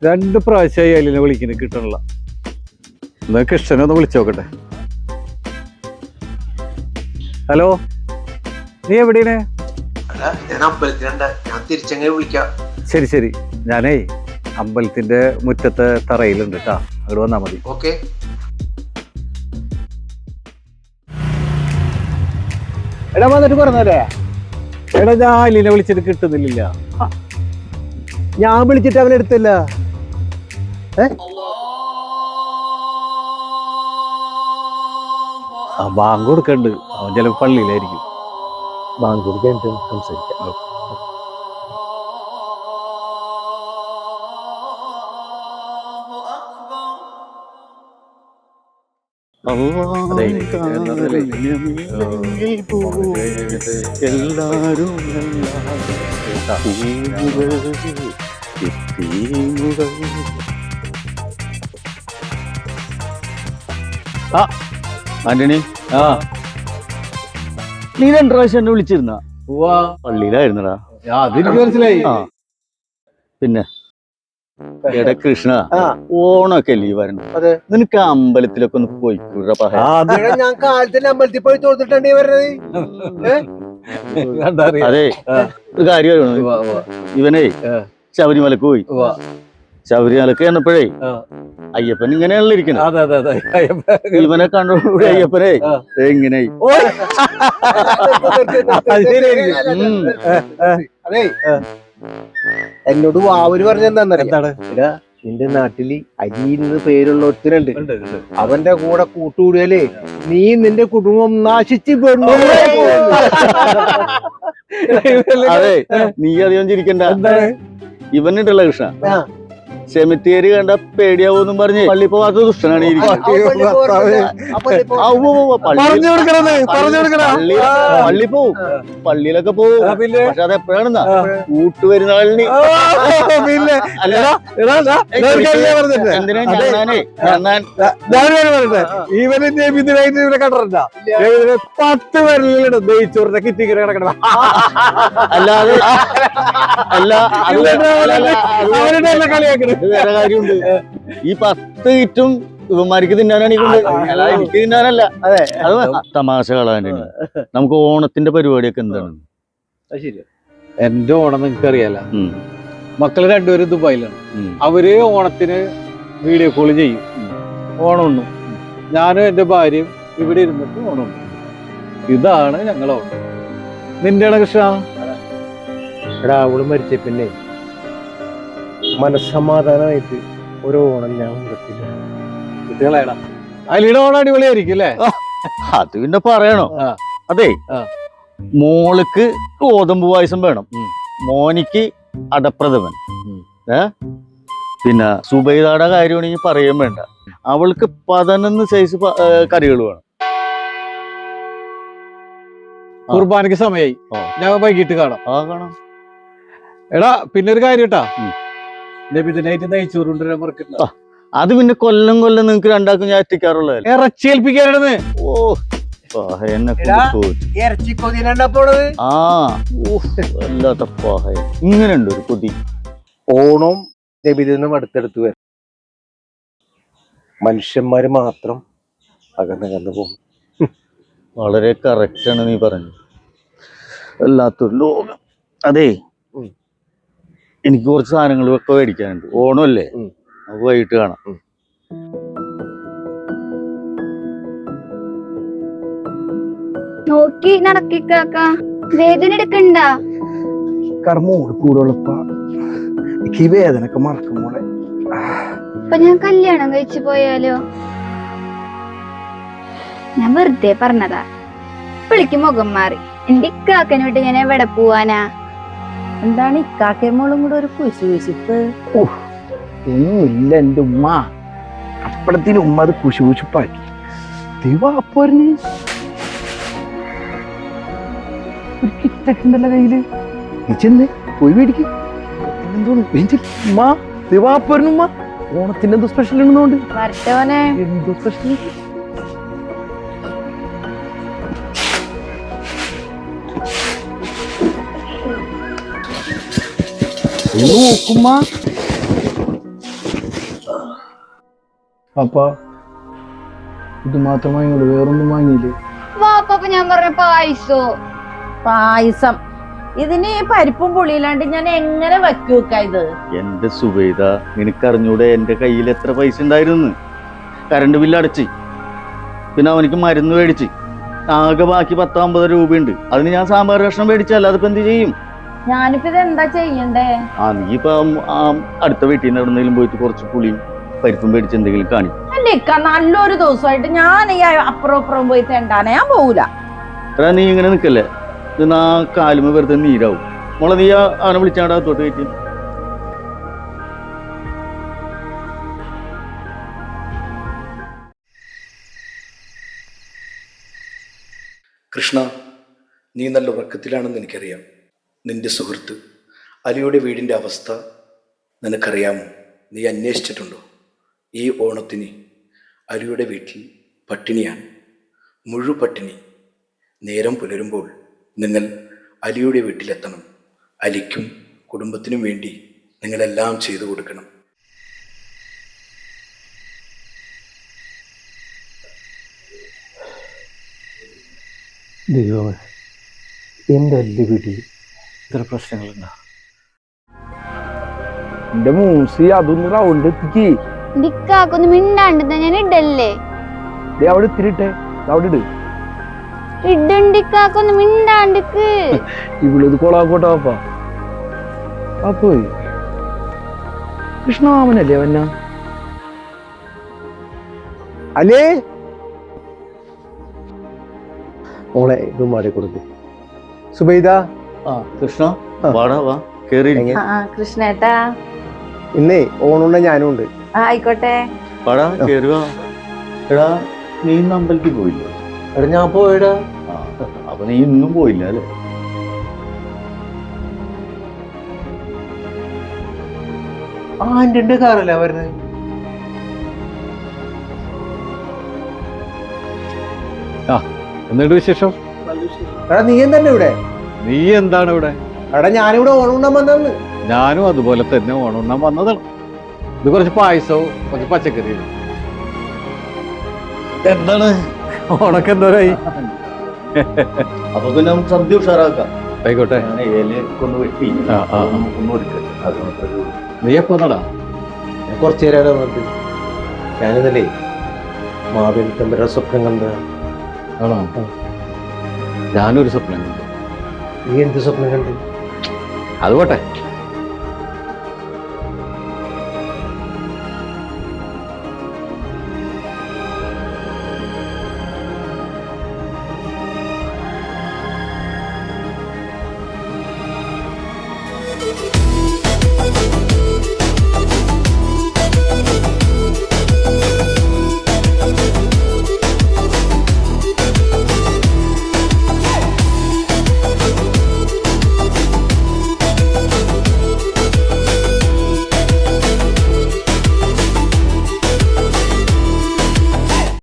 2 പ്രാവശ്യമായി അലിനെ വിളിക്കുന്നത് കിട്ടണില്ല. എന്നാ കൃഷ്ണനെ ഒന്ന് വിളിച്ചു നോക്കട്ടെ. ഹലോ, നീ എവിടെയാണ്? ശരി ശരി, ഞാനേ അമ്പലത്തിന്റെ മുറ്റത്തെ തറയിലുണ്ട് കേട്ടാ, അവിടെ വന്നാ മതി. ഓക്കെ. എടാ വന്നിട്ട് പറഞ്ഞല്ലേ? എടാ ഞാൻ അലിനെ വിളിച്ചിട്ട് കിട്ടുന്നില്ല. ഞാൻ വിളിച്ചിട്ട് അവനെടുത്തില്ല. ബാങ്ക് കൊടുക്കണ്ട്, അവൻ ചിലപ്പോ പള്ളിയിലായിരിക്കും. ബാങ്ക് കൊടുക്കാൻ സംസാരിക്കാം. ആന്റണി, നീ 2 പ്രാവശ്യം എന്നെ വിളിച്ചിരുന്ന? പള്ളിയിലായിരുന്നടാ. അതെനിക്ക് മനസ്സിലായി. പിന്നെ എടാ കൃഷ്ണ, ഓണൊക്കെ ലീവായിരുന്നു. നിനക്ക് അമ്പലത്തിലൊക്കെ ഒന്ന് പോയിക്കൂടാ? ഞാൻ കാലത്തിന്റെ അമ്പലത്തിൽ പോയി തോന്നിട്ടുണ്ട് അതെ, ഒരു കാര്യം ഇവനെ ശബരിമലക്ക് പോയി. ശബരിമലക്ക് ചെന്നപ്പോഴേ അയ്യപ്പൻ ഇങ്ങനെയാണല്ലോ ഇരിക്കുന്നത്. ഇവനെ കണ്ടോടുകൂടി അയ്യപ്പനെ എങ്ങനെ അതെ എന്നോട് വാവര് പറഞ്ഞെന്താ, നിന്റെ നാട്ടില് അരിന്ന് പേരുള്ള ഒരുത്തനുണ്ട്, അവന്റെ കൂടെ കൂട്ടുകൂടിയാലേ നീ നിന്റെ കുടുംബം നാശിച്ച് പെണ്ണു. അതെ, നീ അധികം ചിരിക്കണ്ട. ഇവനുണ്ടല്ലോ കൃഷ്ണ, സെമിത്തേരി കണ്ട പേടിയാവൂന്നും പറഞ്ഞ് പള്ളി പോവാത്ത ദുഷ്ടനാണ് പള്ളി പോവും, പള്ളിയിലൊക്കെ പോവും. പക്ഷെ അത് എപ്പോഴാണെന്നാ കൂട്ടുപെരുന്നാളിന്. എന്തിനാ ഇവന് ഇവനെ കണ്ടിട്ടുണ്ട 10 പേരിലും നെയ്ച്ചോറിന്റെ കിറ്റിങ്ങനെ കിടക്കണം. അല്ലാതെ കളിയാക്കണം. വേറെ കാര്യമുണ്ട്, ഈ 10 കിറ്റും ഇവന്മാർക്ക് തിന്നാനാണ് എനിക്ക് തിന്നാനല്ല. അത് തമാശകളാണ്. നമുക്ക് ഓണത്തിന്റെ പരിപാടിയൊക്കെ എന്താണ്? എന്റെ ഓണം നിങ്ങക്ക് അറിയാല, മക്കള് 2 പേരും ദുബായിലാണ്. അവര് ഓണത്തിന് വീഡിയോ കോള് ചെയ്യും, ഓണം ഉണ്ണും. ഞാനും എന്റെ ഭാര്യയും ഇവിടെ ഇരുന്നിട്ട് ഓണം ഉണ്ണും. ഇതാണ് ഞങ്ങളെ ഓണം. നിന്റെയാണ് കൃഷ്ണ? എടാ, അവള് മരിച്ച പിന്നെ മനസ്സമാധാനമായിട്ട് ഓരോ ഓണം ഞാൻ കുട്ടികളേടാ. അലിയുടെ ഓണം അടിപൊളിയായിരിക്കും അല്ലേ? അത് പിന്നെ പറയണോ? അതെ, മോൾക്ക് ഗോതമ്പ് പായസം വേണം, മോനിക്ക് അടപ്രഥമൻ, പിന്നെ സുബൈദയുടെ കാര്യമാണെങ്കിൽ പറയുകയും വേണ്ട, അവൾക്ക് 11 സൈസ് കറികൾ വേണം. കുർബാനക്ക് സമയമായി, ഞാൻ വൈകിട്ട് കാണാം. എടാ പിന്നെ ഒരു കാര്യം കേട്ടാ, അത് പിന്നെ കൊല്ലം നിങ്ങൾക്ക് 2 ഞാൻ എത്തിക്കാറുള്ള ഇറച്ചി ഏൽപ്പിക്കാനാണ്. ഇങ്ങനെയുണ്ട് ഒരു കൊതി. ഓണം നബിദിനം അടുത്തടുത്ത് വരും, മനുഷ്യന്മാര് മാത്രം അകന്നു പോകും. വളരെ കറക്റ്റാണ് നീ പറഞ്ഞു. വല്ലാത്തൊരു ലോകം. അതെ, എനിക്ക് കുറച്ച് സാധനങ്ങളൊക്കെ മേടിക്കാനുണ്ട്. ഓണമല്ലേ, നമുക്ക് വൈകിട്ട് കാണാം. നോക്കി നടക്കിക്കാക്ക, വേദന എടുക്കണ്ട. കർമ്മോട് കൂടുള്ളപ്പ ഈ വേദനക്ക് മറക്കുമ്പോളെ. അപ്പൊ ഞാൻ കല്യാണം കഴിച്ചു പോയാലോ? ഞാൻ വെറുതെ പറഞ്ഞതാ. വിളിക്ക് മുഖം മാറി. എന്റെ ഇക്കാക്കനെ വിട്ട് ഞാൻ എവിടെ പോവാനാ? എന്താണ് ഇക്കാക്കമ്മോളും കൂടെ ഒരു കുശുകുശിപ്പ്? ഒന്നുമില്ല എന്റെ ഉമ്മ, അപ്പഴത്തിന് ഉമ്മ അത് കുശുകുശിപ്പാക്കി. ദിവാപ്പോരന് ഒരു കിറ്റൊക്കെ ഉണ്ടല്ലോ കയ്യില്, നീ ചെന്ന് പോയി മേടിക്കും. ഉമ്മ ദിവാപ്പോരനുമ്മ ഓണത്തിന് എന്തോ സ്പെഷ്യൽ ഉണ്ടെന്നുകൊണ്ട്. വരട്ടവനെ എന്തോ സ്പെഷ്യൽ? നോക്കുമ്മ പാപ്പ ഇത് മാത്രം വാങ്ങിയുള്ളൂ, വേറൊന്നും വാങ്ങിയില്ലേ? വാപ്പ ഞാൻ പറഞ്ഞ പായസോ? പായസം ഇതിന് ഈ പരിപ്പും പുളിയിലാണ്ട് ഞാൻ എങ്ങനെ വയ്ക്കൂക്ക ഇത്? എന്റെ സുബൈദ, നിനക്കറിഞ്ഞൂടെ എന്റെ കയ്യിൽ എത്ര പൈസ ഉണ്ടായിരുന്നു? കറണ്ട് ബില്ല് അടച്ച്, പിന്നെ അവനിക്ക് മരുന്ന് മേടിച്ച്, ആകെ ബാക്കി 10-50 രൂപയുണ്ട്. അതിന് ഞാൻ സാമ്പാർ കഷ്ണം മേടിച്ചല്ല, അതിപ്പോ എന്ത് ചെയ്യും? ഞാനിപ്പോ ഇത് എന്താ ചെയ്യണ്ടേ? നീ ഇപ്പൊ അടുത്ത വീട്ടിൽ നിന്ന് എവിടെന്നെങ്കിലും പോയിട്ട് കുറച്ച് പുളിയും പരിപ്പും മേടിച്ച് എന്തെങ്കിലും കാണിക്കും. എന്റെ ഇക്ക നല്ലൊരു ദിവസമായിട്ട് ഞാൻ ഈ അപ്പുറം പോയി തെണ്ടാനെ ഞാൻ പോകൂല. എടാ നീ ഇങ്ങനെ നിക്കല്ലേ, ഇത് ആ കാലുമ വെറുതെ നീരാവും. മോളെ നീ അവനെ വിളിച്ചാണ്ട് അകത്തോട്ട് കയറ്റി. കൃഷ്ണ, നീ നല്ല ഉറക്കത്തിലാണെന്ന് എനിക്കറിയാം. നിന്റെ സുഹൃത്ത് അലിയുടെ വീടിൻ്റെ അവസ്ഥ നിനക്കറിയാമോ? നീ അന്വേഷിച്ചിട്ടുണ്ടോ? ഈ ഓണത്തിന് അലിയുടെ വീട്ടിൽ പട്ടിണിയാണ്, മുഴുപട്ടിണി. നേരം പുലരുമ്പോൾ നിങ്ങൾ അലിയുടെ വീട്ടിലെത്തണം. അലിക്കും കുടുംബത്തിനും വേണ്ടി നിങ്ങളെല്ലാം ചെയ്തു കൊടുക്കണം. ദൈവമേ, എൻ്റെ അല്ലി വീട്ടിൽ ഇത്ര പ്രശ്നങ്ങളുണ്ടോ? എന്റെ മൂസി അതൊന്ന് റൗണ്ട് എത്തിക്ക്. ഡിക്കാക്കൊന്ന് മിണ്ടാണ്ട് ഞാൻ ഇടല്ലേ? അവിടെ ഇത്തിരിട്ടെ, അവിടെ ഇട്. ഇഡണ്ടിക്കാക്കൊന്ന് മിണ്ടാണ്ടിക്ക്. ഇവിളത് കൊളാക്കോട്ടെ പാപ്പാ. പാപ്പോയി കൃഷ്ണമാമനല്ലേ അവന്ന? അല്ലേ മോളെ ഇത് മാറി കൊടുക്ക്. സുബൈദ, കൃഷ്ണ വാടാ, വാ കേറി. കൃഷ്ണേട്ടാ, ഇന്നേ ഓണുണ്ട ഞാനും ഉണ്ട്. ആയിക്കോട്ടെ. വാടാ കേറി വാ. എടാ നീ ഇന്ന് അമ്പലത്തിൽ പോയില്ലേ? എടാ ഞാൻ പോയടാ. അപ്പൊ നീ ഇന്നും പോയില്ല അല്ലേ? ആന്റിന്റെ കാറല്ലേ വരുന്നത്? എന്നിട്ട് വിശേഷം? എടാ നീ തന്നെ ഇവിടെ? നീ എന്താണ് ഇവിടെ? എടാ ഞാനിവിടെ ഓണുണ്ടാൻ വന്നു. ഞാനും അതുപോലെ തന്നെ ഓണം വന്നതാണ്. ഇത് കുറച്ച് പായസവും കുറച്ച് പച്ചക്കറിയും. എന്താണ് ഓണൊക്കെ എന്തോരായി? അപ്പൊ പിന്നെ നമുക്ക് സദ്യ ഉഷാറാക്കാം. ആയിക്കോട്ടെ. ഞാൻ ഇലയൊക്കെ ഒന്ന് വെട്ടി ഒന്ന് ഒരുക്കട്ടെ. നീ എപ്പോ നടാ? കുറച്ചു നേരം വന്നിട്ട് ഞാനിതല്ലേ മാവേലി തമ്പുരാൻ സ്വപ്നം കണ്ട. ആണോ? ഞാനൊരു സ്വപ്നം കണ്ടു. നീ എന്ത് സ്വപ്നം കണ്ടു? അത് പോട്ടെ.